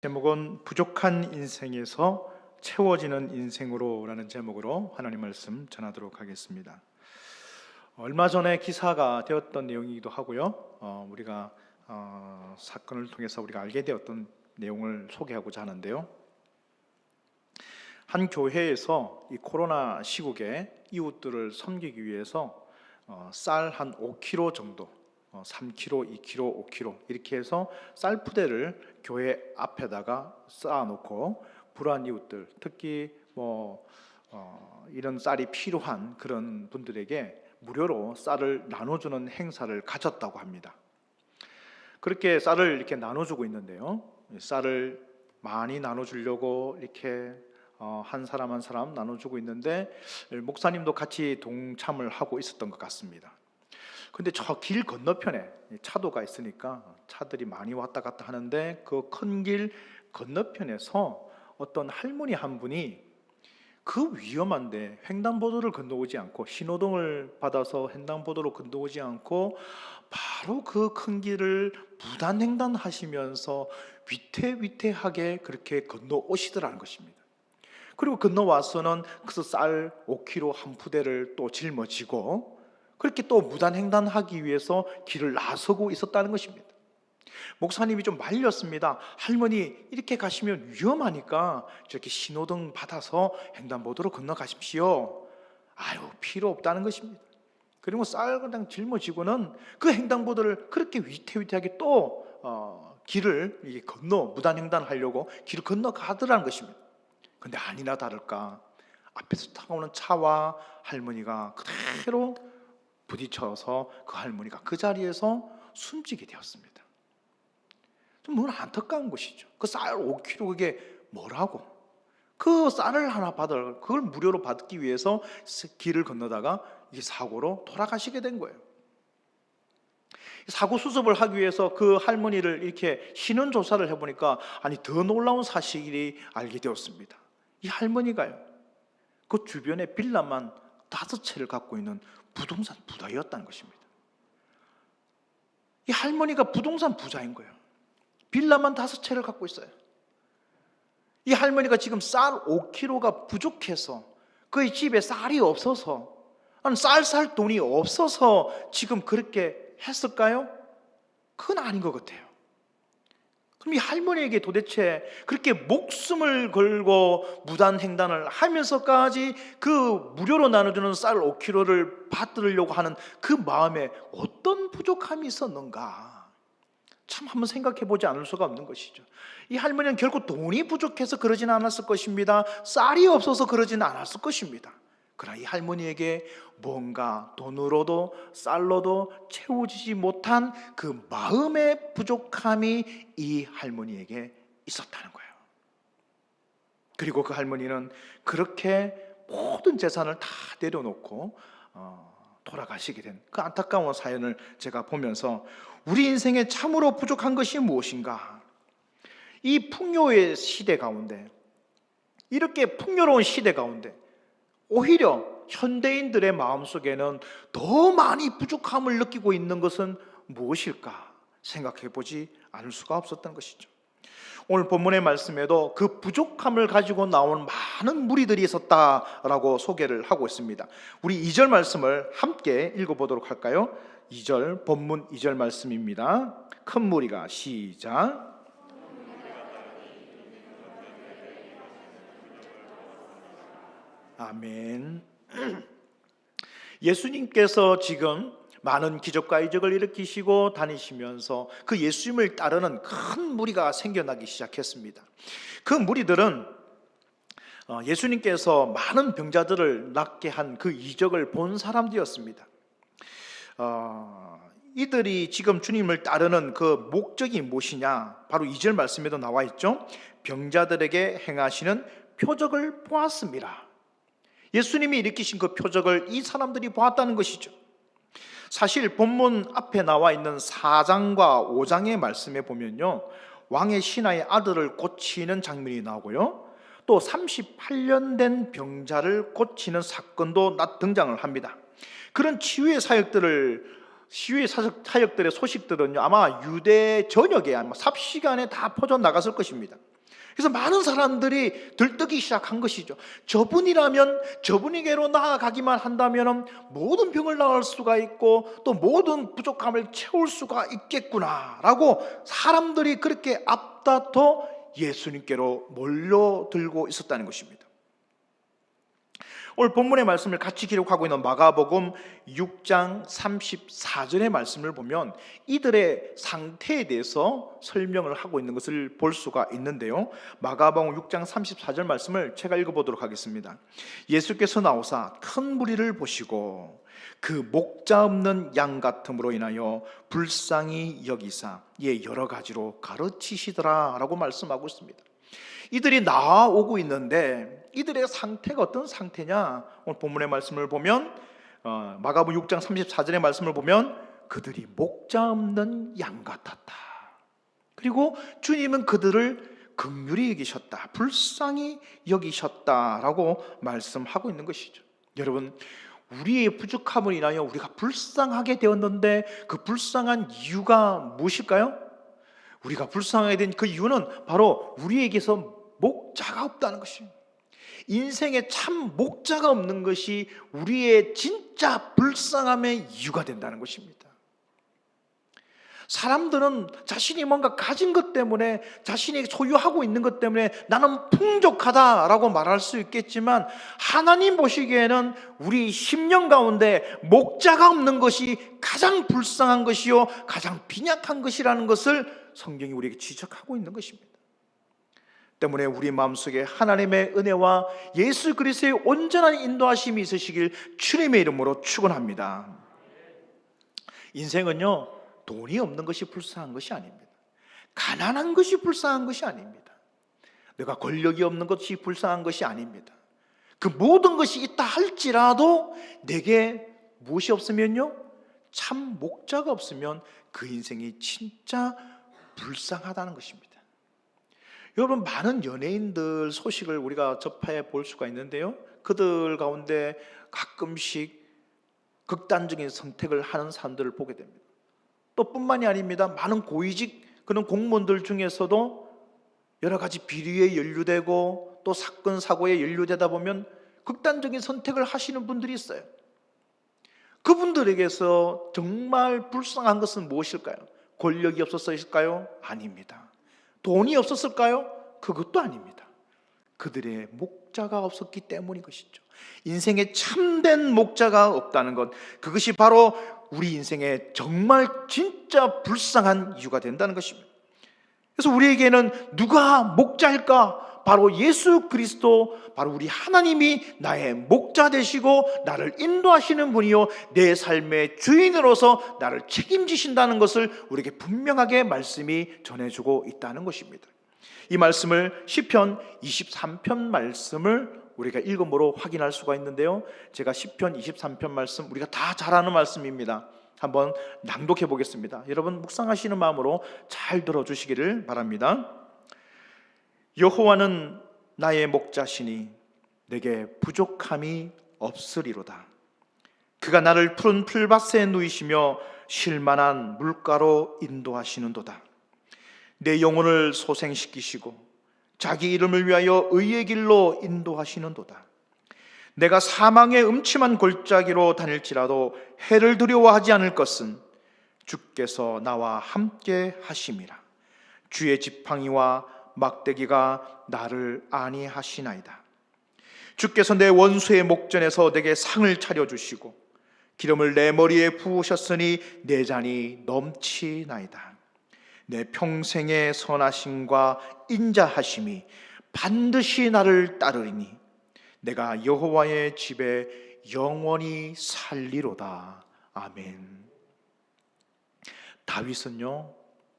제목은 부족한 인생에서 채워지는 인생으로라는 제목으로 하나님 말씀 전하도록 하겠습니다. 얼마 전에 기사가 되었던 내용이기도 하고요. 우리가 사건을 통해서 우리가 알게 되었던 내용을 소개하고자 하는데요. 한 교회에서 이 코로나 시국에 이웃들을 섬기기 위해서 쌀 한 5kg 정도, 3kg, 2kg, 5kg 이렇게 해서 쌀 푸대를 교회 앞에다가 쌓아놓고 불우한 이웃들, 특히 이런 쌀이 필요한 그런 분들에게 무료로 쌀을 나눠주는 행사를 가졌다고 합니다. 그렇게 쌀을 이렇게 나눠주고 있는데요. 쌀을 많이 나눠주려고 이렇게 한 사람 한 사람 나눠주고 있는데 목사님도 같이 동참을 하고 있었던 것 같습니다. 근데 저 길 건너편에 차도가 있으니까 차들이 많이 왔다 갔다 하는데 그 큰 길 건너편에서 어떤 할머니 한 분이 그 위험한데 횡단보도를 건너오지 않고 신호등을 받아서 횡단보도로 건너오지 않고 바로 그 큰 길을 무단횡단하시면서 위태위태하게 그렇게 건너오시더라는 것입니다. 그리고 건너와서는 그 쌀 5kg 한 푸대를 또 짊어지고 그렇게 또 무단횡단하기 위해서 길을 나서고 있었다는 것입니다. 목사님이 좀 말렸습니다. 할머니, 이렇게 가시면 위험하니까 저렇게 신호등 받아서 횡단보도로 건너가십시오. 아유, 필요 없다는 것입니다. 그리고 쌀 그냥 짊어지고는 그 횡단보도를 그렇게 위태위태하게 또 길을 무단횡단하려고 길을 건너가더라는 것입니다. 근데 아니나 다를까 앞에서 타오는 차와 할머니가 그대로 부딪혀서 그 할머니가 그 자리에서 숨지게 되었습니다. 좀 너무 안타까운 것이죠. 그 쌀 5kg 그게 뭐라고? 그 쌀을 하나 그걸 무료로 받기 위해서 길을 건너다가 이 사고로 돌아가시게 된 거예요. 사고 수습을 하기 위해서 그 할머니를 이렇게 신원 조사를 해보니까 더 놀라운 사실이 알게 되었습니다. 이 할머니가요, 그 주변에 빌라만 5채를 갖고 있는 부동산 부자였다는 것입니다. 이 할머니가 부동산 부자인 거예요. 빌라만 5채를 갖고 있어요. 이 할머니가 지금 쌀 5kg가 부족해서 그의 집에 쌀이 없어서 쌀 살 돈이 없어서 지금 그렇게 했을까요? 그건 아닌 것 같아요. 그럼 이 할머니에게 도대체 그렇게 목숨을 걸고 무단횡단을 하면서까지 그 무료로 나눠주는 쌀 5kg를 받으려고 하는 그 마음에 어떤 부족함이 있었는가? 참 한번 생각해 보지 않을 수가 없는 것이죠. 이 할머니는 결코 돈이 부족해서 그러지는 않았을 것입니다. 쌀이 없어서 그러지는 않았을 것입니다. 그러나 이 할머니에게 뭔가 돈으로도 쌀로도 채워지지 못한 그 마음의 부족함이 이 할머니에게 있었다는 거예요. 그리고 그 할머니는 그렇게 모든 재산을 다 내려놓고 돌아가시게 된 그 안타까운 사연을 제가 보면서 우리 인생에 참으로 부족한 것이 무엇인가? 이 풍요의 시대 가운데, 이렇게 풍요로운 시대 가운데 오히려 현대인들의 마음속에는 더 많이 부족함을 느끼고 있는 것은 무엇일까 생각해 보지 않을 수가 없었던 것이죠. 오늘 본문의 말씀에도 그 부족함을 가지고 나온 많은 무리들이 있었다라고 소개를 하고 있습니다. 우리 2절 말씀을 함께 읽어보도록 할까요? 2절, 본문 2절 말씀입니다. 큰 무리가 시작. 아멘. 예수님께서 지금 많은 기적과 이적을 일으키시고 다니시면서 그 예수님을 따르는 큰 무리가 생겨나기 시작했습니다. 그 무리들은 예수님께서 많은 병자들을 낫게 한 그 이적을 본 사람들이었습니다. 이들이 지금 주님을 따르는 그 목적이 무엇이냐? 바로 2절 말씀에도 나와 있죠. 병자들에게 행하시는 표적을 보았습니다. 예수님이 일으키신 그 표적을 이 사람들이 보았다는 것이죠. 사실 본문 앞에 나와 있는 4장과 5장의 말씀에 보면요, 왕의 신하의 아들을 고치는 장면이 나오고요, 또 38년 된 병자를 고치는 사건도 등장을 합니다. 그런 치유의 사역들의 소식들은요, 아마 유대 전역에 아마 삽시간에 다 퍼져 나갔을 것입니다. 그래서 많은 사람들이 들뜨기 시작한 것이죠. 저분이라면 저분에게로 나아가기만 한다면 모든 병을 나을 수가 있고 또 모든 부족함을 채울 수가 있겠구나라고 사람들이 그렇게 앞다퉈 예수님께로 몰려들고 있었다는 것입니다. 오늘 본문의 말씀을 같이 기록하고 있는 마가복음 6장 34절의 말씀을 보면 이들의 상태에 대해서 설명을 하고 있는 것을 볼 수가 있는데요. 마가복음 6장 34절 말씀을 제가 읽어보도록 하겠습니다. 예수께서 나오사 큰 무리를 보시고 그 목자 없는 양 같음으로 인하여 불쌍히 여기사 여러 가지로 가르치시더라 라고 말씀하고 있습니다. 이들이 나오고 있는데 이들의 상태가 어떤 상태냐? 오늘 본문의 말씀을 보면 마가복음 6장 34절의 말씀을 보면 그들이 목자 없는 양 같았다. 그리고 주님은 그들을 긍휼히 여기셨다, 불쌍히 여기셨다라고 말씀하고 있는 것이죠. 여러분, 우리의 부족함을 인하여 우리가 불쌍하게 되었는데 그 불쌍한 이유가 무엇일까요? 우리가 불쌍하게 된 그 이유는 바로 우리에게서 목자가 없다는 것입니다. 인생에 참 목자가 없는 것이 우리의 진짜 불쌍함의 이유가 된다는 것입니다. 사람들은 자신이 뭔가 가진 것 때문에, 자신이 소유하고 있는 것 때문에 나는 풍족하다라고 말할 수 있겠지만 하나님 보시기에는 우리 심령 가운데 목자가 없는 것이 가장 불쌍한 것이요 가장 빈약한 것이라는 것을 성경이 우리에게 지적하고 있는 것입니다. 때문에 우리 마음속에 하나님의 은혜와 예수 그리스도의 온전한 인도하심이 있으시길 주님의 이름으로 축원합니다. 인생은요, 돈이 없는 것이 불쌍한 것이 아닙니다. 가난한 것이 불쌍한 것이 아닙니다. 내가 권력이 없는 것이 불쌍한 것이 아닙니다. 그 모든 것이 있다 할지라도 내게 무엇이 없으면요, 참 목자가 없으면 그 인생이 진짜 불쌍하다는 것입니다. 여러분, 많은 연예인들 소식을 우리가 접해 볼 수가 있는데요, 그들 가운데 가끔씩 극단적인 선택을 하는 사람들을 보게 됩니다. 또 뿐만이 아닙니다. 많은 고위직 그런 공무원들 중에서도 여러 가지 비리에 연루되고 또 사건 사고에 연루되다 보면 극단적인 선택을 하시는 분들이 있어요. 그분들에게서 정말 불쌍한 것은 무엇일까요? 권력이 없었을까요? 아닙니다. 돈이 없었을까요? 그것도 아닙니다. 그들의 목자가 없었기 때문인 것이죠. 인생에 참된 목자가 없다는 것, 그것이 바로 우리 인생에 정말 진짜 불쌍한 이유가 된다는 것입니다. 그래서 우리에게는 누가 목자일까? 바로 예수 그리스도, 바로 우리 하나님이 나의 목자 되시고 나를 인도하시는 분이요 내 삶의 주인으로서 나를 책임지신다는 것을 우리에게 분명하게 말씀이 전해주고 있다는 것입니다. 이 말씀을 시편 23편 말씀을 우리가 읽음으로 확인할 수가 있는데요, 제가 시편 23편 말씀, 우리가 다 잘 아는 말씀입니다. 한번 낭독해 보겠습니다. 여러분, 묵상하시는 마음으로 잘 들어주시기를 바랍니다. 여호와는 나의 목자시니 내게 부족함이 없으리로다. 그가 나를 푸른 풀밭에 누이시며 쉴만한 물가로 인도하시는도다. 내 영혼을 소생시키시고 자기 이름을 위하여 의의 길로 인도하시는도다. 내가 사망의 음침한 골짜기로 다닐지라도 해를 두려워하지 않을 것은 주께서 나와 함께 하심이라. 주의 지팡이와 막대기가 나를 안위하시나이다. 주께서 내 원수의 목전에서 내게 상을 차려주시고 기름을 내 머리에 부으셨으니 내 잔이 넘치나이다. 내 평생의 선하심과 인자하심이 반드시 나를 따르리니 내가 여호와의 집에 영원히 살리로다. 아멘. 다윗은요,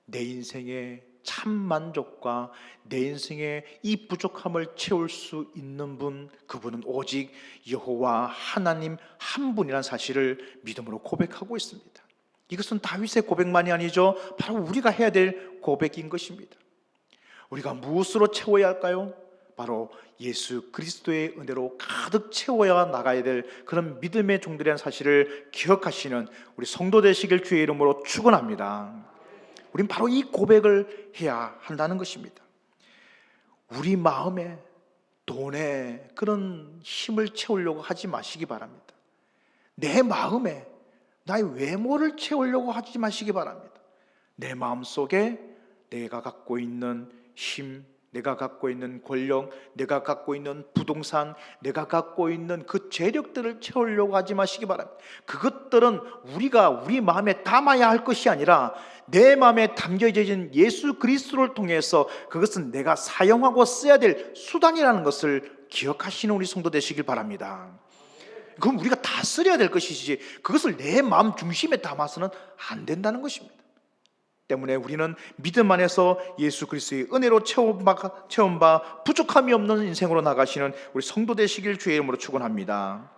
내 인생의 참 만족과 내 인생의 이 부족함을 채울 수 있는 분, 그분은 오직 여호와 하나님 한 분이라는 사실을 믿음으로 고백하고 있습니다. 이것은 다윗의 고백만이 아니죠, 바로 우리가 해야 될 고백인 것입니다. 우리가 무엇으로 채워야 할까요? 바로 예수 그리스도의 은혜로 가득 채워야 나가야 될 그런 믿음의 종들이라는 사실을 기억하시는 우리 성도 되시길 주의 이름으로 축원합니다. 우린 바로 이 고백을 해야 한다는 것입니다. 우리 마음에 돈에 그런 힘을 채우려고 하지 마시기 바랍니다. 내 마음에 나의 외모를 채우려고 하지 마시기 바랍니다. 내 마음속에 내가 갖고 있는 힘, 내가 갖고 있는 권력, 내가 갖고 있는 부동산, 내가 갖고 있는 그 재력들을 채우려고 하지 마시기 바랍니다. 그것들은 우리가 우리 마음에 담아야 할 것이 아니라 내 마음에 담겨진 예수 그리스도를 통해서 그것은 내가 사용하고 써야 될 수단이라는 것을 기억하시는 우리 성도 되시길 바랍니다. 그럼 우리가 다 쓰려야 될 것이지 그것을 내 마음 중심에 담아서는 안 된다는 것입니다. 때문에 우리는 믿음 안에서 예수 그리스도의 은혜로 체험바 부족함이 없는 인생으로 나가시는 우리 성도 되시길 주의 이름으로 축원합니다.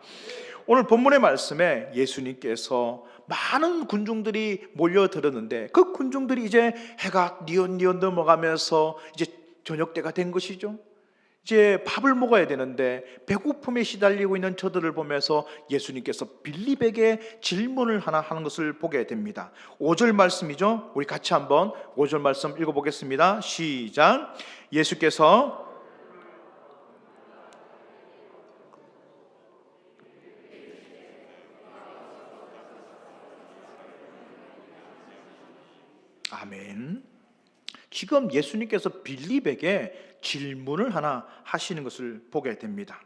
오늘 본문의 말씀에 예수님께서 많은 군중들이 몰려들었는데 그 군중들이 이제 해가 뉘엿뉘엿 넘어가면서 이제 저녁 때가 된 것이죠. 이제 밥을 먹어야 되는데 배고픔에 시달리고 있는 저들을 보면서 예수님께서 빌립에게 질문을 하나 하는 것을 보게 됩니다. 5절 말씀이죠. 우리 같이 한번 5절 말씀 읽어보겠습니다. 시작. 예수께서 아멘. 지금 예수님께서 빌립에게 질문을 하나 하시는 것을 보게 됩니다.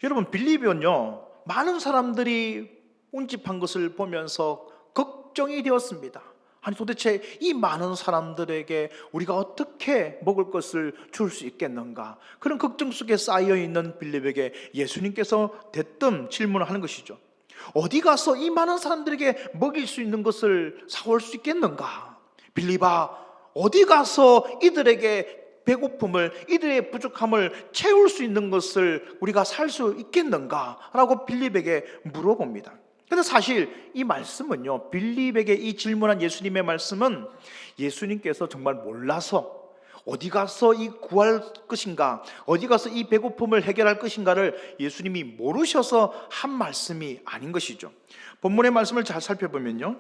여러분, 빌립은요 많은 사람들이 운집한 것을 보면서 걱정이 되었습니다. 아니 도대체 이 많은 사람들에게 우리가 어떻게 먹을 것을 줄 수 있겠는가, 그런 걱정 속에 쌓여있는 빌립에게 예수님께서 대뜸 질문을 하는 것이죠. 어디 가서 이 많은 사람들에게 먹일 수 있는 것을 사올 수 있겠는가? 빌립아, 어디 가서 이들에게 배고픔을, 이들의 부족함을 채울 수 있는 것을 우리가 살 수 있겠는가? 라고 빌립에게 물어봅니다. 그런데 사실 이 말씀은요, 빌립에게 이 질문한 예수님의 말씀은 예수님께서 정말 몰라서 어디 가서 이 구할 것인가, 어디 가서 이 배고픔을 해결할 것인가를 예수님이 모르셔서 한 말씀이 아닌 것이죠. 본문의 말씀을 잘 살펴보면요,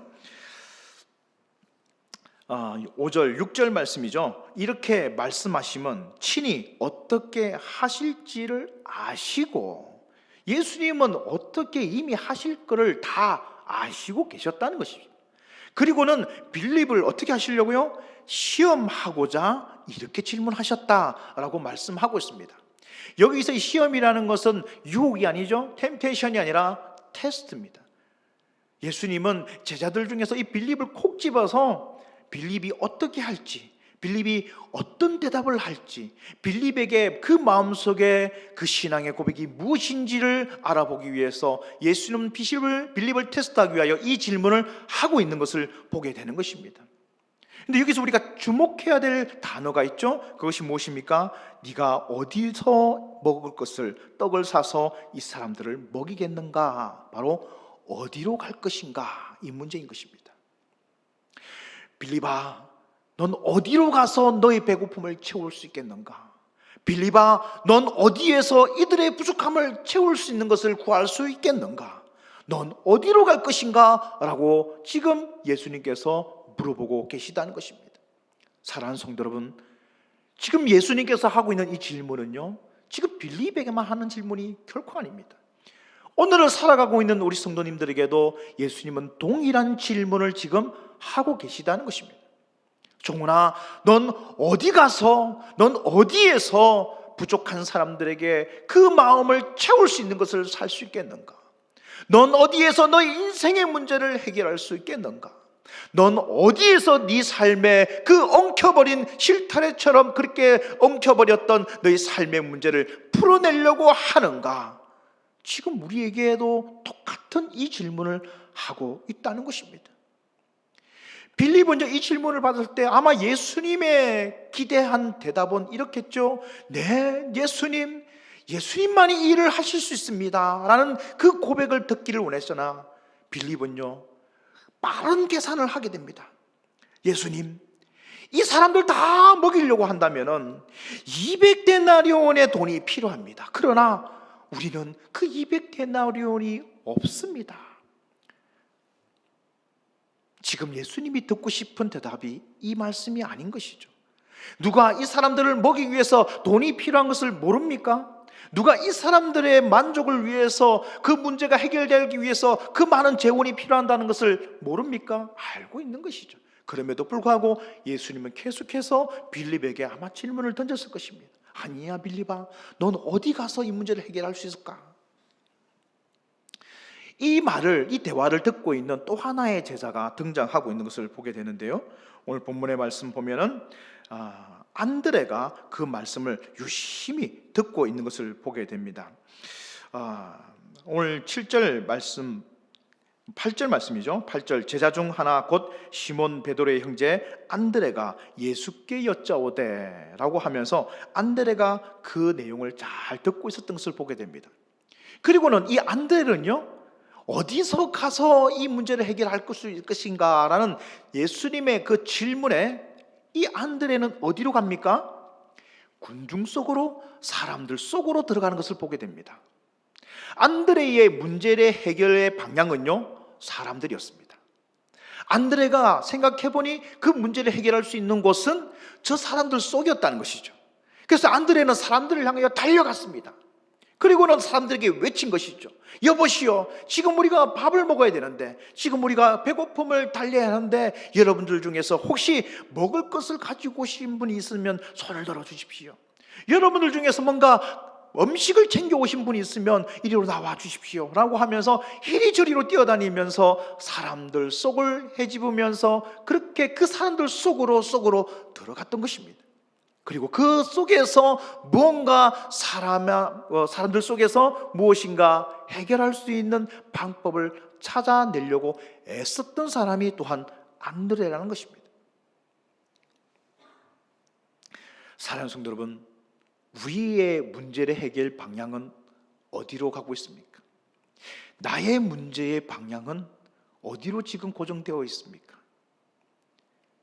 5절, 6절 말씀이죠. 이렇게 말씀하시면 친히 어떻게 하실지를 아시고, 예수님은 어떻게 이미 하실 것을 다 아시고 계셨다는 것입니다. 그리고는 빌립을 어떻게 하시려고요? 시험하고자 이렇게 질문하셨다라고 말씀하고 있습니다. 여기서 이 시험이라는 것은 유혹이 아니죠. 템테이션이 아니라 테스트입니다. 예수님은 제자들 중에서 이 빌립을 콕 집어서 빌립이 어떻게 할지, 빌립이 어떤 대답을 할지, 빌립에게 그 마음속에 그 신앙의 고백이 무엇인지를 알아보기 위해서 예수님은 빌립을 테스트하기 위하여 이 질문을 하고 있는 것을 보게 되는 것입니다. 근데 여기서 우리가 주목해야 될 단어가 있죠. 그것이 무엇입니까? 네가 어디서 먹을 것을, 떡을 사서 이 사람들을 먹이겠는가? 바로 어디로 갈 것인가? 이 문제인 것입니다. 빌립아, 넌 어디로 가서 너의 배고픔을 채울 수 있겠는가? 빌립아, 넌 어디에서 이들의 부족함을 채울 수 있는 것을 구할 수 있겠는가? 넌 어디로 갈 것인가? 라고 지금 예수님께서 물어보고 계시다는 것입니다. 사랑하는 성도 여러분, 지금 예수님께서 하고 있는 이 질문은요, 지금 빌립에게만 하는 질문이 결코 아닙니다. 오늘을 살아가고 있는 우리 성도님들에게도 예수님은 동일한 질문을 지금 하고 계시다는 것입니다. 종훈아, 넌 어디 가서, 넌 어디에서 부족한 사람들에게 그 마음을 채울 수 있는 것을 살 수 있겠는가? 넌 어디에서 너의 인생의 문제를 해결할 수 있겠는가? 넌 어디에서 네 삶의 그 엉켜버린 실타래처럼 그렇게 엉켜버렸던 너의 삶의 문제를 풀어내려고 하는가? 지금 우리에게도 똑같은 이 질문을 하고 있다는 것입니다. 빌립은 이 질문을 받을 때 아마 예수님의 기대한 대답은 이렇겠죠. 네, 예수님만이 이 일을 하실 수 있습니다 라는 그 고백을 듣기를 원했으나 빌립은요, 빠른 계산을 하게 됩니다. 예수님, 이 사람들 다 먹이려고 한다면 200데나리온의 돈이 필요합니다. 그러나 우리는 그 200데나리온이 없습니다. 지금 예수님이 듣고 싶은 대답이 이 말씀이 아닌 것이죠. 누가 이 사람들을 먹이기 위해서 돈이 필요한 것을 모릅니까? 누가 이 사람들의 만족을 위해서, 그 문제가 해결되기 위해서 그 많은 재원이 필요한다는 것을 모릅니까? 알고 있는 것이죠. 그럼에도 불구하고 예수님은 계속해서 빌립에게 아마 질문을 던졌을 것입니다. 아니야 빌립아, 넌 어디 가서 이 문제를 해결할 수 있을까? 이 대화를 듣고 있는 또 하나의 제자가 등장하고 있는 것을 보게 되는데요, 오늘 본문의 말씀 보면은 안드레가 그 말씀을 유심히 듣고 있는 것을 보게 됩니다. 오늘 7절 말씀, 8절 말씀이죠. 8절, 제자 중 하나 곧 시몬 베드로의 형제 안드레가 예수께 여짜오되 라고 하면서 안드레가 그 내용을 잘 듣고 있었던 것을 보게 됩니다. 그리고는 이 안드레는요, 어디서 가서 이 문제를 해결할 것인가 라는 예수님의 그 질문에 이 안드레는 어디로 갑니까? 군중 속으로, 사람들 속으로 들어가는 것을 보게 됩니다. 안드레의 문제의 해결의 방향은요, 사람들이었습니다. 안드레가 생각해보니 그 문제를 해결할 수 있는 곳은 저 사람들 속이었다는 것이죠. 그래서 안드레는 사람들을 향하여 달려갔습니다. 그리고는 사람들에게 외친 것이죠. 여보시오, 지금 우리가 밥을 먹어야 되는데, 지금 우리가 배고픔을 달래야 하는데, 여러분들 중에서 혹시 먹을 것을 가지고 오신 분이 있으면 손을 들어주십시오. 여러분들 중에서 뭔가 음식을 챙겨오신 분이 있으면 이리로 나와 주십시오 라고 하면서 이리저리로 뛰어다니면서 사람들 속을 헤집으면서 그렇게 그 사람들 속으로 들어갔던 것입니다. 그리고 그 속에서 무언가 사람들 속에서 무엇인가 해결할 수 있는 방법을 찾아내려고 애썼던 사람이 또한 안드레라는 것입니다. 사랑하는 성도 여러분, 우리의 문제의 해결 방향은 어디로 가고 있습니까? 나의 문제의 방향은 어디로 지금 고정되어 있습니까?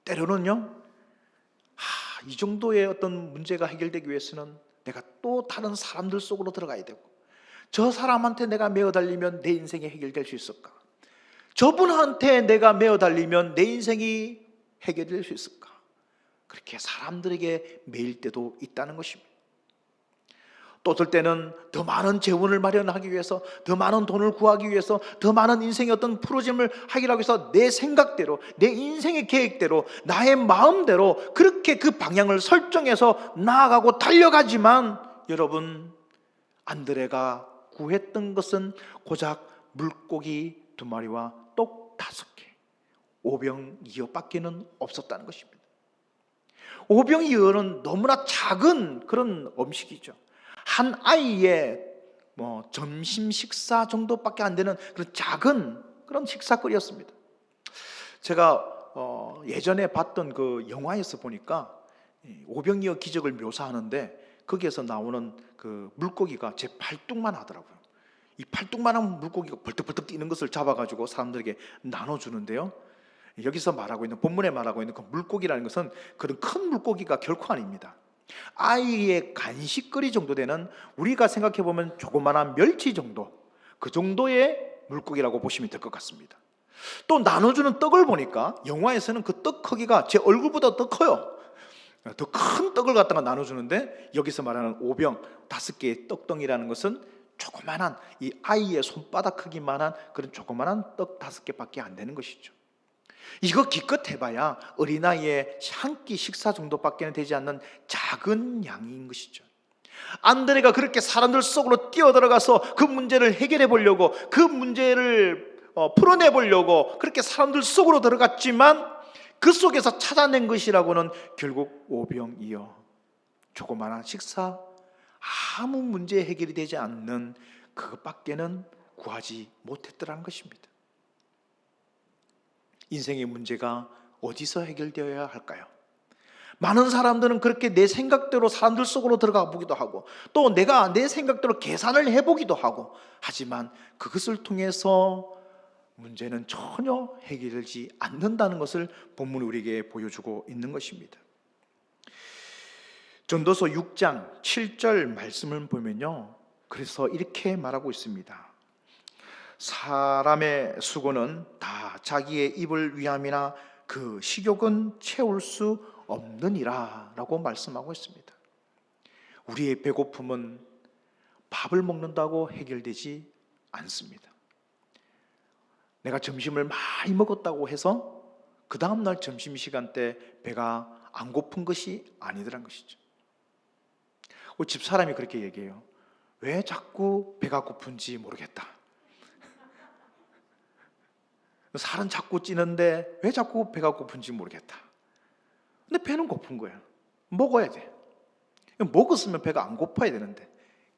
때로는요, 이 정도의 어떤 문제가 해결되기 위해서는 내가 또 다른 사람들 속으로 들어가야 되고, 저 사람한테 내가 매어 달리면 내 인생이 해결될 수 있을까? 저분한테 내가 매어 달리면 내 인생이 해결될 수 있을까? 그렇게 사람들에게 매일 때도 있다는 것입니다. 또 어떨 때는 더 많은 재원을 마련하기 위해서, 더 많은 돈을 구하기 위해서, 더 많은 인생의 어떤 프로젝트를 하기 위해서 내 생각대로, 내 인생의 계획대로, 나의 마음대로 그렇게 그 방향을 설정해서 나아가고 달려가지만, 여러분, 안드레가 구했던 것은 고작 물고기 2마리와 떡 5개, 오병이어밖에는 없었다는 것입니다. 오병이어는 너무나 작은 그런 음식이죠. 한 아이의 점심 식사 정도밖에 안 되는 그런 작은 그런 식사거리였습니다. 제가 예전에 봤던 그 영화에서 보니까 오병이어 기적을 묘사하는데, 거기에서 나오는 그 물고기가 제 팔뚝만 하더라고요. 이 팔뚝만한 물고기가 벌떡벌떡 뛰는 것을 잡아가지고 사람들에게 나눠주는데요, 여기서 말하고 있는, 본문에 말하고 있는 그 물고기라는 것은 그런 큰 물고기가 결코 아닙니다. 아이의 간식거리 정도 되는, 우리가 생각해보면 조그만한 멸치 정도, 그 정도의 물고기라고 보시면 될 것 같습니다. 또 나눠주는 떡을 보니까 영화에서는 그 떡 크기가 제 얼굴보다 더 커요. 더 큰 떡을 갖다가 나눠주는데, 여기서 말하는 오병 5개의 떡덩이라는 것은 조그만한, 이 아이의 손바닥 크기만한 그런 조그만한 떡 5개밖에 안 되는 것이죠. 이거 기껏 해봐야 어린아이의 한 끼 식사 정도밖에 되지 않는 작은 양인 것이죠. 안드레가 그렇게 사람들 속으로 뛰어들어가서 그 문제를 해결해 보려고, 그 문제를 풀어내 보려고 그렇게 사람들 속으로 들어갔지만, 그 속에서 찾아낸 것이라고는 결국 오병이어, 조그마한 식사, 아무 문제 해결이 되지 않는 그것밖에는 구하지 못했더라는 것입니다. 인생의 문제가 어디서 해결되어야 할까요? 많은 사람들은 그렇게 내 생각대로 사람들 속으로 들어가 보기도 하고, 또 내가 내 생각대로 계산을 해보기도 하고, 하지만 그것을 통해서 문제는 전혀 해결되지 않는다는 것을 본문이 우리에게 보여주고 있는 것입니다. 전도서 6장 7절 말씀을 보면요, 그래서 이렇게 말하고 있습니다. 사람의 수고는 다 자기의 입을 위함이나 그 식욕은 채울 수 없느니라 라고 말씀하고 있습니다. 우리의 배고픔은 밥을 먹는다고 해결되지 않습니다. 내가 점심을 많이 먹었다고 해서 그 다음날 점심시간 때 배가 안 고픈 것이 아니더란 것이죠. 우리 집사람이 그렇게 얘기해요. 왜 자꾸 배가 고픈지 모르겠다. 살은 자꾸 찌는데 왜 자꾸 배가 고픈지 모르겠다. 근데 배는 고픈 거야. 먹어야 돼. 먹었으면 배가 안 고파야 되는데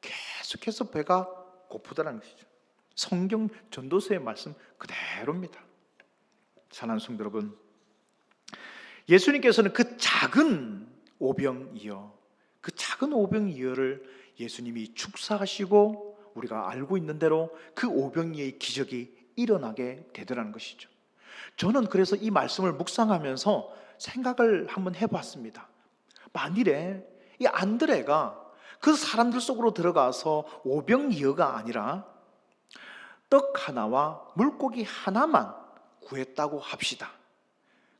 계속해서 배가 고프다는 것이죠. 성경 전도서의 말씀 그대로입니다. 사랑하는 성도 여러분, 예수님께서는 그 작은 오병이어, 그 작은 오병이어를 예수님이 축사하시고 우리가 알고 있는 대로 그 오병이어의 기적이 일어나게 되더라는 것이죠. 저는 그래서 이 말씀을 묵상하면서 생각을 한번 해봤습니다. 만일에 이 안드레가 그 사람들 속으로 들어가서 오병이어가 아니라 떡 하나와 물고기 하나만 구했다고 합시다.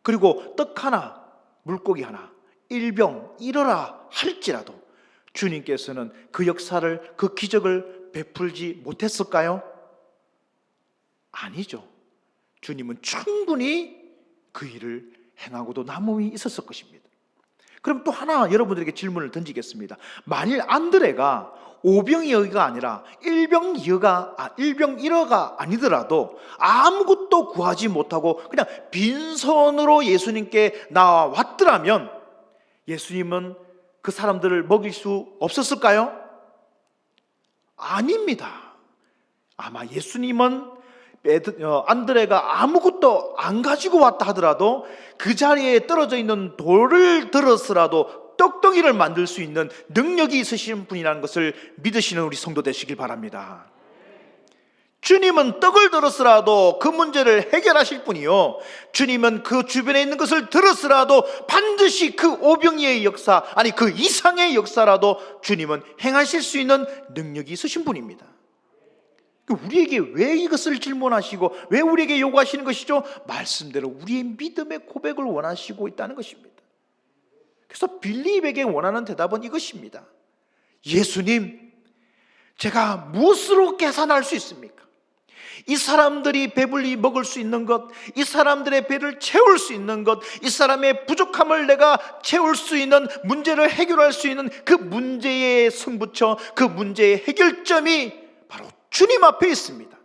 그리고 떡 하나, 물고기 하나, 일병 잃어라 할지라도 주님께서는 그 역사를, 그 기적을 베풀지 못했을까요? 아니죠. 주님은 충분히 그 일을 행하고도 남음이 있었을 것입니다. 그럼 또 하나 여러분들에게 질문을 던지겠습니다. 만일 안드레가 오병이어가 아니라 일병이어가 아니더라도 아무것도 구하지 못하고 그냥 빈손으로 예수님께 나왔더라면 예수님은 그 사람들을 먹일 수 없었을까요? 아닙니다. 아마 예수님은 안드레가 아무것도 안 가지고 왔다 하더라도 그 자리에 떨어져 있는 돌을 들었으라도 떡덩이를 만들 수 있는 능력이 있으신 분이라는 것을 믿으시는 우리 성도 되시길 바랍니다. 주님은 떡을 들었으라도 그 문제를 해결하실 분이요, 주님은 그 주변에 있는 것을 들었으라도 반드시 그 오병이어의 역사, 아니 그 이상의 역사라도 주님은 행하실 수 있는 능력이 있으신 분입니다. 우리에게 왜 이것을 질문하시고 왜 우리에게 요구하시는 것이죠? 말씀대로 우리의 믿음의 고백을 원하시고 있다는 것입니다. 그래서 빌립에게 원하는 대답은 이것입니다. 예수님, 제가 무엇으로 계산할 수 있습니까? 이 사람들이 배불리 먹을 수 있는 것, 이 사람들의 배를 채울 수 있는 것, 이 사람의 부족함을 내가 채울 수 있는, 문제를 해결할 수 있는 그 문제의 승부처, 그 문제의 해결점이 바로 주님 앞에 있습니다.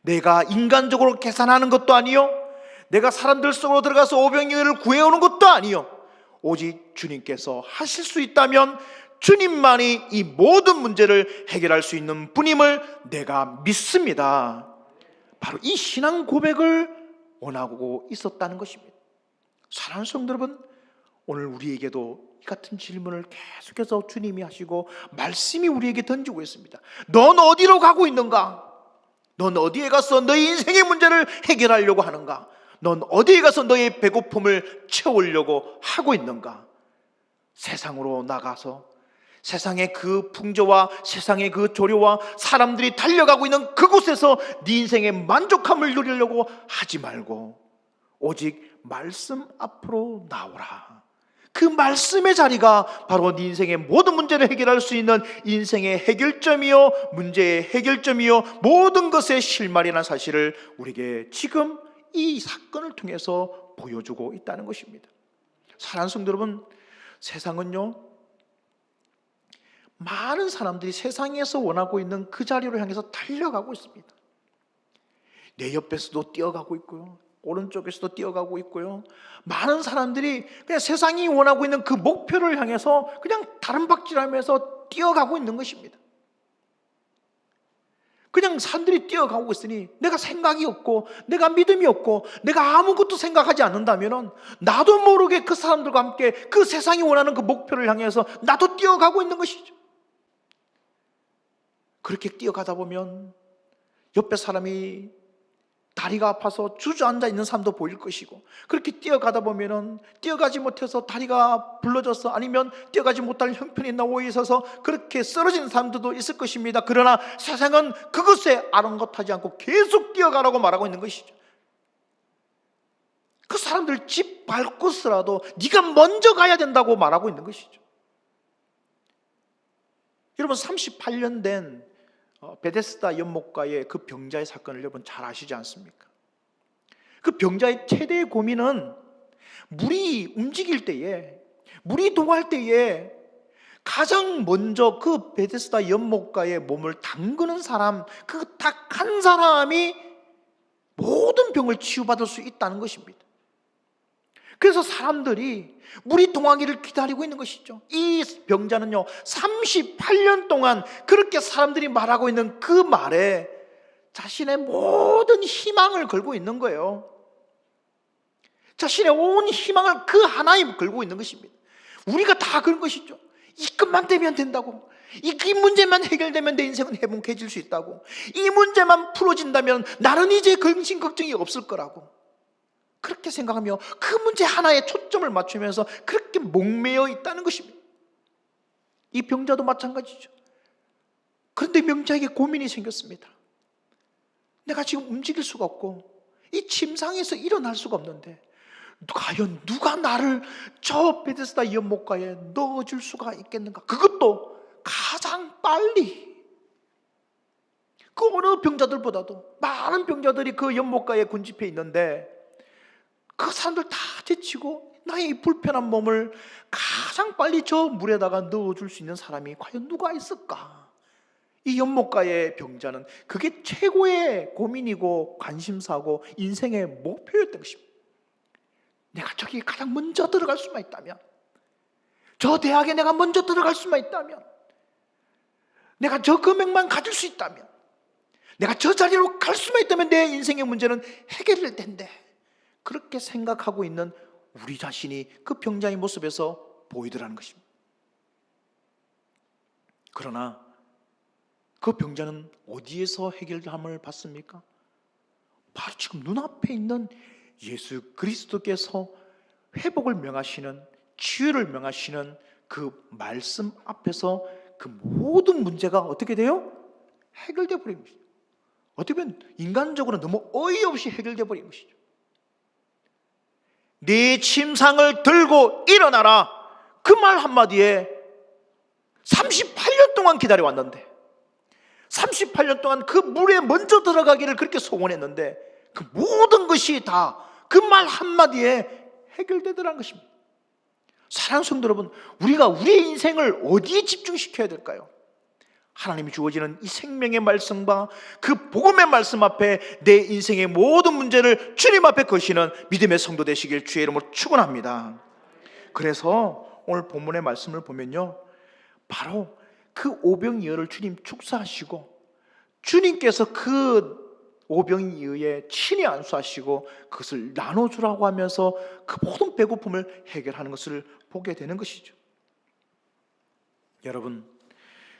내가 인간적으로 계산하는 것도 아니요, 내가 사람들 속으로 들어가서 오병이어를 구해오는 것도 아니요, 오직 주님께서 하실 수 있다면 주님만이 이 모든 문제를 해결할 수 있는 분임을 내가 믿습니다. 바로 이 신앙 고백을 원하고 있었다는 것입니다. 사랑하는 성도 여러분, 오늘 우리에게도 이 같은 질문을 계속해서 주님이 하시고 말씀이 우리에게 던지고 있습니다. 넌 어디로 가고 있는가? 넌 어디에 가서 너의 인생의 문제를 해결하려고 하는가? 넌 어디에 가서 너의 배고픔을 채우려고 하고 있는가? 세상으로 나가서 세상의 그 풍조와 세상의 그 조류와 사람들이 달려가고 있는 그곳에서 네 인생의 만족함을 누리려고 하지 말고 오직 말씀 앞으로 나오라. 그 말씀의 자리가 바로 네 인생의 모든 문제를 해결할 수 있는 인생의 해결점이요, 문제의 해결점이요, 모든 것의 실마리라는 사실을 우리에게 지금 이 사건을 통해서 보여주고 있다는 것입니다. 사랑하는 성도 여러분, 세상은요, 많은 사람들이 세상에서 원하고 있는 그 자리로 향해서 달려가고 있습니다. 내 옆에서도 뛰어가고 있고요, 오른쪽에서도 뛰어가고 있고요, 많은 사람들이 그냥 세상이 원하고 있는 그 목표를 향해서 그냥 다른 박질하면서 뛰어가고 있는 것입니다. 그냥 사람들이 뛰어가고 있으니 내가 생각이 없고 내가 믿음이 없고 내가 아무것도 생각하지 않는다면 나도 모르게 그 사람들과 함께 그 세상이 원하는 그 목표를 향해서 나도 뛰어가고 있는 것이죠. 그렇게 뛰어가다 보면 옆에 사람이 다리가 아파서 주저앉아 있는 사람도 보일 것이고, 그렇게 뛰어가다 보면은 뛰어가지 못해서 다리가 불러져서 아니면 뛰어가지 못할 형편이 놓여 있어서 그렇게 쓰러진 사람들도 있을 것입니다. 그러나 세상은 그것에 아랑곳하지 않고 계속 뛰어가라고 말하고 있는 것이죠. 그 사람들 집 밟고서라도 네가 먼저 가야 된다고 말하고 있는 것이죠. 여러분 38년 된 베데스다 연못가의 그 병자의 사건을 여러분 잘 아시지 않습니까? 그 병자의 최대의 고민은 물이 움직일 때에, 물이 동할 때에 가장 먼저 그 베데스다 연못가에 몸을 담그는 사람, 그 딱 한 사람이 모든 병을 치유받을 수 있다는 것입니다. 그래서 사람들이 물이 동하기를 기다리고 있는 것이죠. 이 병자는요 38년 동안 그렇게 사람들이 말하고 있는 그 말에 자신의 모든 희망을 걸고 있는 거예요. 자신의 온 희망을 그 하나에 걸고 있는 것입니다. 우리가 다 그런 것이죠. 이것만 되면 된다고, 이 문제만 해결되면 내 인생은 행복해질 수 있다고, 이 문제만 풀어진다면 나는 이제 근심 걱정이 없을 거라고, 그렇게 생각하며 그 문제 하나에 초점을 맞추면서 그렇게 목매어 있다는 것입니다. 이 병자도 마찬가지죠. 그런데 병자에게 고민이 생겼습니다. 내가 지금 움직일 수가 없고 이 침상에서 일어날 수가 없는데 과연 누가 나를 저 베데스다 연못가에 넣어줄 수가 있겠는가? 그것도 가장 빨리. 그 어느 병자들보다도 많은 병자들이 그 연못가에 군집해 있는데 그 사람들 다 제치고 나의 불편한 몸을 가장 빨리 저 물에다가 넣어줄 수 있는 사람이 과연 누가 있을까? 이 연못가의 병자는 그게 최고의 고민이고 관심사고 인생의 목표였던 것입니다. 내가 저기 가장 먼저 들어갈 수만 있다면, 저 대학에 내가 먼저 들어갈 수만 있다면, 내가 저 금액만 가질 수 있다면, 내가 저 자리로 갈 수만 있다면 내 인생의 문제는 해결될 텐데, 그렇게 생각하고 있는 우리 자신이 그 병자의 모습에서 보이더라는 것입니다. 그러나 그 병자는 어디에서 해결함을 받습니까? 바로 지금 눈앞에 있는 예수 그리스도께서 회복을 명하시는, 치유를 명하시는 그 말씀 앞에서 그 모든 문제가 어떻게 돼요? 해결되어 버린 것이죠. 어떻게 보면 인간적으로 너무 어이없이 해결되어 버린 것이죠. 네 침상을 들고 일어나라, 그 말 한마디에 38년 동안 기다려왔는데, 38년 동안 그 물에 먼저 들어가기를 그렇게 소원했는데 그 모든 것이 다 그 말 한마디에 해결되더라는 것입니다. 사랑하는 성도 여러분, 우리가 우리의 인생을 어디에 집중시켜야 될까요? 하나님이 주어지는 이 생명의 말씀과 그 복음의 말씀 앞에 내 인생의 모든 문제를 주님 앞에 거시는 믿음의 성도 되시길 주의 이름으로 축원합니다. 그래서 오늘 본문의 말씀을 보면요, 바로 그 오병이어를 주님 축사하시고 주님께서 그 오병이어에 친히 안수하시고 그것을 나눠주라고 하면서 그 모든 배고픔을 해결하는 것을 보게 되는 것이죠. 여러분,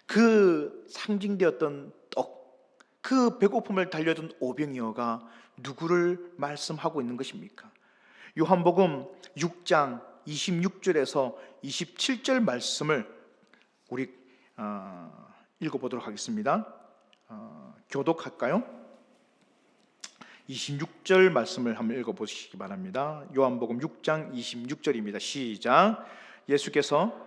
그 상징되었던 떡, 그 배고픔을 달려든 오병이어가 누구를 말씀하고 있는 것입니까? 요한복음 6장 26절에서 27절 말씀을 우리 읽어보도록 하겠습니다. 교독할까요? 26절 말씀을 한번 읽어보시기 바랍니다. 요한복음 6장 26절입니다. 시작. 예수께서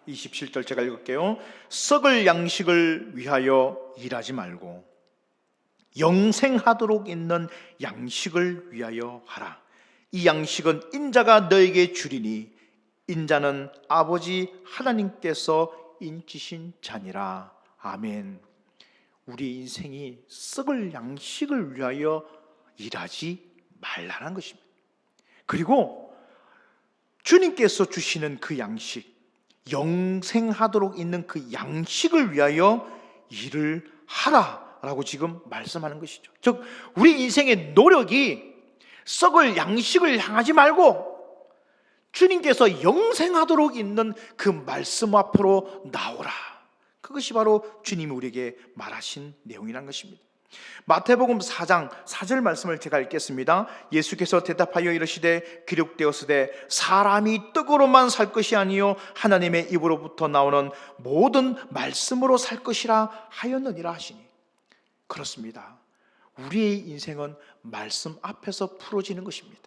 (27절) 제가 읽을게요. 썩을 양식을 위하여 일하지 말고 영생하도록 있는 양식을 위하여 하라. 이 양식은 인자가 너에게 주리니 인자는 아버지 하나님께서 인치신 자니라. 아멘. 우리 인생이 썩을 양식을 위하여 일하지 말라는 것입니다. 그리고 주님께서 주시는 그 양식, 영생하도록 있는 그 양식을 위하여 일을 하라라고 지금 말씀하는 것이죠. 즉 우리 인생의 노력이 썩을 양식을 향하지 말고 주님께서 영생하도록 있는 그 말씀 앞으로 나오라. 그것이 바로 주님이 우리에게 말하신 내용이라는 것입니다. 마태복음 4장 4절 말씀을 제가 읽겠습니다. 예수께서 대답하여 이르시되 기록되었으되 사람이 떡으로만 살 것이 아니요 하나님의 입으로부터 나오는 모든 말씀으로 살 것이라 하였느니라 하시니. 그렇습니다. 우리의 인생은 말씀 앞에서 풀어지는 것입니다.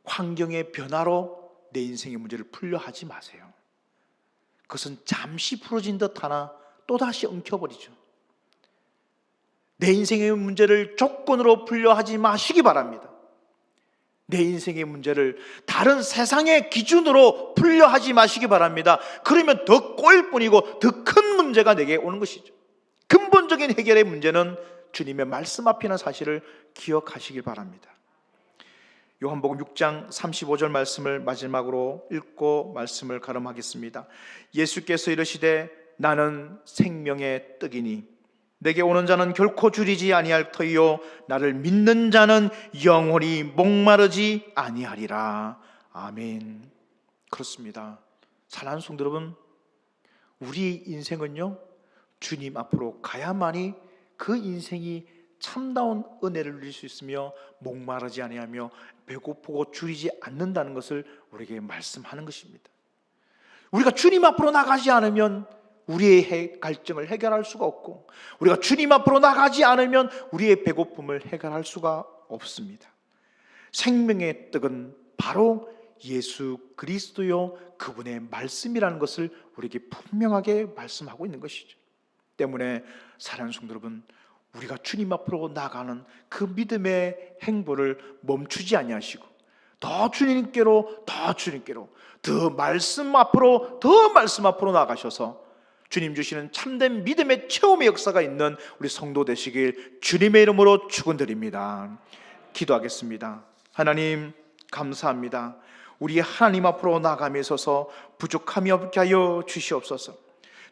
환경의 변화로 내 인생의 문제를 풀려 하지 마세요. 그것은 잠시 풀어진 듯 하나 또다시 엉켜버리죠. 내 인생의 문제를 조건으로 풀려 하지 마시기 바랍니다. 내 인생의 문제를 다른 세상의 기준으로 풀려 하지 마시기 바랍니다. 그러면 더 꼬일 뿐이고 더 큰 문제가 내게 오는 것이죠. 근본적인 해결의 문제는 주님의 말씀 앞이라는 사실을 기억하시길 바랍니다. 요한복음 6장 35절 말씀을 마지막으로 읽고 말씀을 가름하겠습니다. 예수께서 이르시되 나는 생명의 떡이니 내게 오는 자는 결코 줄이지 아니할 터이요 나를 믿는 자는 영원히 목마르지 아니하리라. 아멘. 그렇습니다. 사랑하는 성도 여러분, 우리 인생은요 주님 앞으로 가야만이 그 인생이 참다운 은혜를 누릴 수 있으며 목마르지 아니하며 배고프고 줄이지 않는다는 것을 우리에게 말씀하는 것입니다. 우리가 주님 앞으로 나가지 않으면 우리의 갈증을 해결할 수가 없고, 우리가 주님 앞으로 나가지 않으면 우리의 배고픔을 해결할 수가 없습니다. 생명의 떡은 바로 예수 그리스도요 그분의 말씀이라는 것을 우리에게 분명하게 말씀하고 있는 것이죠. 때문에 사랑하는 성도 여러분, 우리가 주님 앞으로 나가는 그 믿음의 행보를 멈추지 아니하시고 더 주님께로 더 말씀 앞으로 나가셔서 주님 주시는 참된 믿음의 체험의 역사가 있는 우리 성도 되시길 주님의 이름으로 축원드립니다. 기도하겠습니다. 하나님 감사합니다. 우리 하나님 앞으로 나아감에 있어서 부족함이 없게 하여 주시옵소서.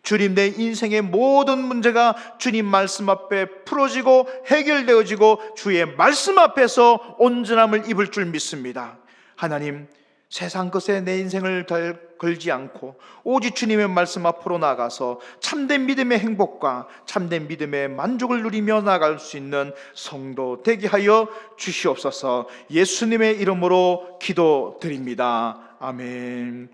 주님, 내 인생의 모든 문제가 주님 말씀 앞에 풀어지고 해결되어지고 주의 말씀 앞에서 온전함을 입을 줄 믿습니다. 하나님, 세상 것에 내 인생을 걸지 않고 오직 주님의 말씀 앞으로 나가서 참된 믿음의 행복과 참된 믿음의 만족을 누리며 나아갈 수 있는 성도 되게 하여 주시옵소서. 예수님의 이름으로 기도드립니다. 아멘.